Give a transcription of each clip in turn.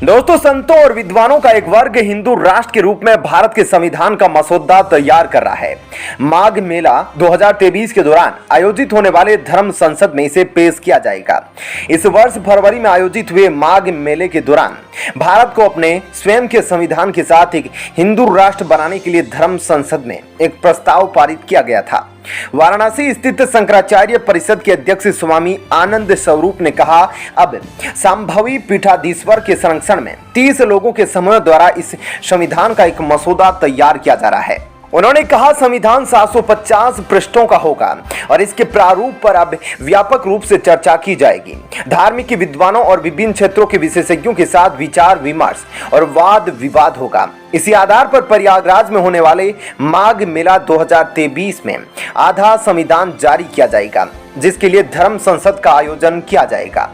दोस्तों, संतों और विद्वानों का एक वर्ग हिंदू राष्ट्र के रूप में भारत के संविधान का मसौदा तैयार कर रहा है। माघ मेला 2023 के दौरान आयोजित होने वाले धर्म संसद में इसे पेश किया जाएगा। इस वर्ष फरवरी में आयोजित हुए माघ मेले के दौरान भारत को अपने स्वयं के संविधान के साथ एक हिंदू राष्ट्र बनाने के लिए धर्म संसद में एक प्रस्ताव पारित किया गया था। वाराणसी स्थित शंकराचार्य परिषद के अध्यक्ष स्वामी आनंद स्वरूप ने कहा, अब संभावी पीठाधीश्वर के संरक्षण में 30 लोगों के समूह द्वारा इस संविधान का एक मसौदा तैयार किया जा रहा है। उन्होंने कहा, संविधान 750 पृष्ठों का होगा और इसके प्रारूप पर अब व्यापक रूप से चर्चा की जाएगी। धार्मिक विद्वानों और विभिन्न क्षेत्रों के विशेषज्ञों के साथ विचार विमर्श और वाद विवाद होगा। इसी आधार पर प्रयागराज में होने वाले माघ मेला 2023 में आधा संविधान जारी किया जाएगा, जिसके लिए धर्म संसद का आयोजन किया जाएगा।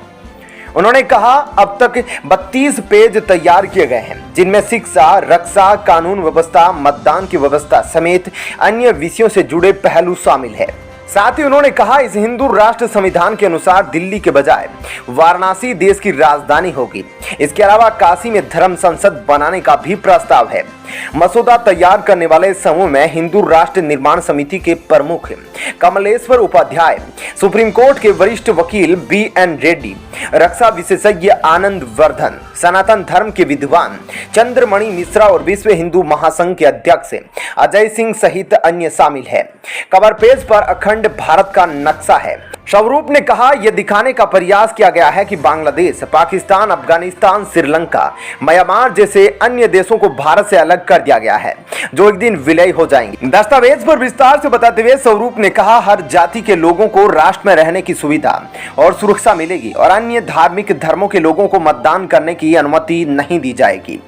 उन्होंने कहा, अब तक 32 पेज तैयार किए गए हैं, जिनमें शिक्षा, रक्षा, कानून व्यवस्था, मतदान की व्यवस्था समेत अन्य विषयों से जुड़े पहलू शामिल है। साथ ही उन्होंने कहा, इस हिंदू राष्ट्र संविधान के अनुसार दिल्ली के बजाय वाराणसी देश की राजधानी होगी। इसके अलावा काशी में धर्म संसद बनाने का भी प्रस्ताव है। मसौदा तैयार करने वाले समूह में हिंदू राष्ट्र निर्माण समिति के प्रमुख कमलेश्वर उपाध्याय, सुप्रीम कोर्ट के वरिष्ठ वकील BN रेड्डी, रक्षा विशेषज्ञ आनंद वर्धन, सनातन धर्म के विद्वान चंद्रमणि मिश्रा और विश्व हिंदू महासंघ के अध्यक्ष अजय सिंह सहित अन्य शामिल है। कवर पेज पर अखंड भारत का नक्शा है। स्वरूप ने कहा, यह दिखाने का प्रयास किया गया है कि बांग्लादेश, पाकिस्तान, अफगानिस्तान, श्रीलंका, म्यांमार जैसे अन्य देशों को भारत से अलग कर दिया गया है, जो एक दिन विलय हो जाएंगे। दस्तावेज पर विस्तार से बताते हुए स्वरूप ने कहा, हर जाति के लोगों को राष्ट्र में रहने की सुविधा और सुरक्षा मिलेगी और अन्य धार्मिक धर्मों के लोगों को मतदान करने की अनुमति नहीं दी जाएगी।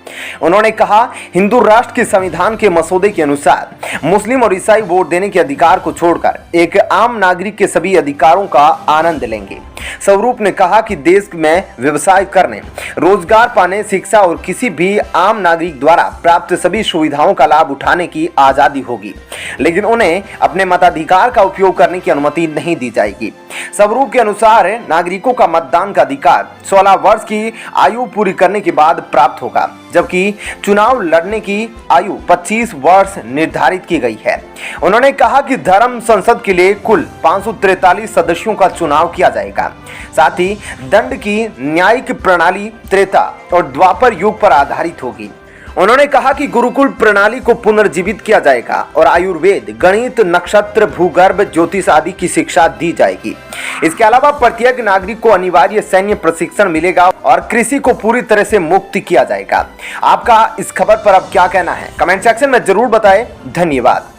उन्होंने कहा, हिंदू राष्ट्र के संविधान के मसौदे के अनुसार मुस्लिम और ईसाई वोट देने के अधिकार को छोड़कर एक आम नागरिक के सभी अधिकारों का आनंद लेंगे। स्वरूप ने कहा कि देश में व्यवसाय करने, रोजगार पाने, शिक्षा और किसी भी आम नागरिक द्वारा प्राप्त सभी सुविधाओं का लाभ उठाने की आजादी होगी, लेकिन उन्हें अपने मताधिकार का उपयोग करने की अनुमति नहीं दी जाएगी। स्वरूप के अनुसार नागरिकों का मतदान का अधिकार 16 वर्ष की आयु पूरी करने के बाद प्राप्त होगा, जबकि चुनाव लड़ने की आयु 25 वर्ष निर्धारित की गई है। उन्होंने कहा कि धर्म संसद के लिए कुल 543 सदस्यों का चुनाव किया जाएगा। साथ ही दंड की न्यायिक प्रणाली त्रेता और द्वापर युग पर आधारित होगी। उन्होंने कहा कि गुरुकुल प्रणाली को पुनर्जीवित किया जाएगा और आयुर्वेद, गणित, नक्षत्र, भूगर्भ, ज्योतिष आदि की शिक्षा दी जाएगी। इसके अलावा प्रत्येक नागरिक को अनिवार्य सैन्य प्रशिक्षण मिलेगा और कृषि को पूरी तरह से मुक्त किया जाएगा। आपका इस खबर पर अब क्या कहना है, कमेंट सेक्शन में जरूर बताएं। धन्यवाद।